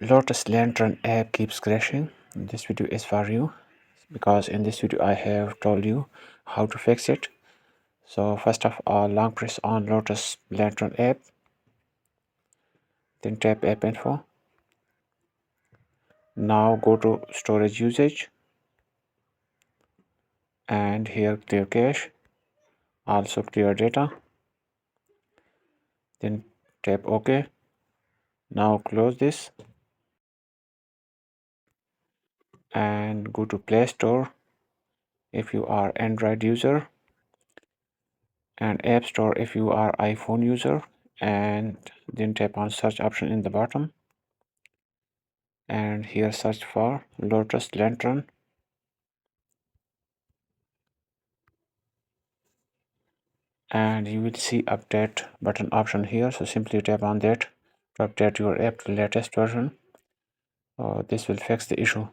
Lotus Lantern app keeps crashing. This video is for you because in this video I have told you how to fix it. So first of all, long press on Lotus Lantern app, then tap app info. Now go to storage usage and here clear cache, also clear data, then tap OK. Now close this and go to Play Store if you are Android user and App Store if you are iPhone user, and then tap on search option in the bottom and here search for Lotus Lantern and you will see update button option here, so simply tap on that to update your app to latest version. This will fix the issue.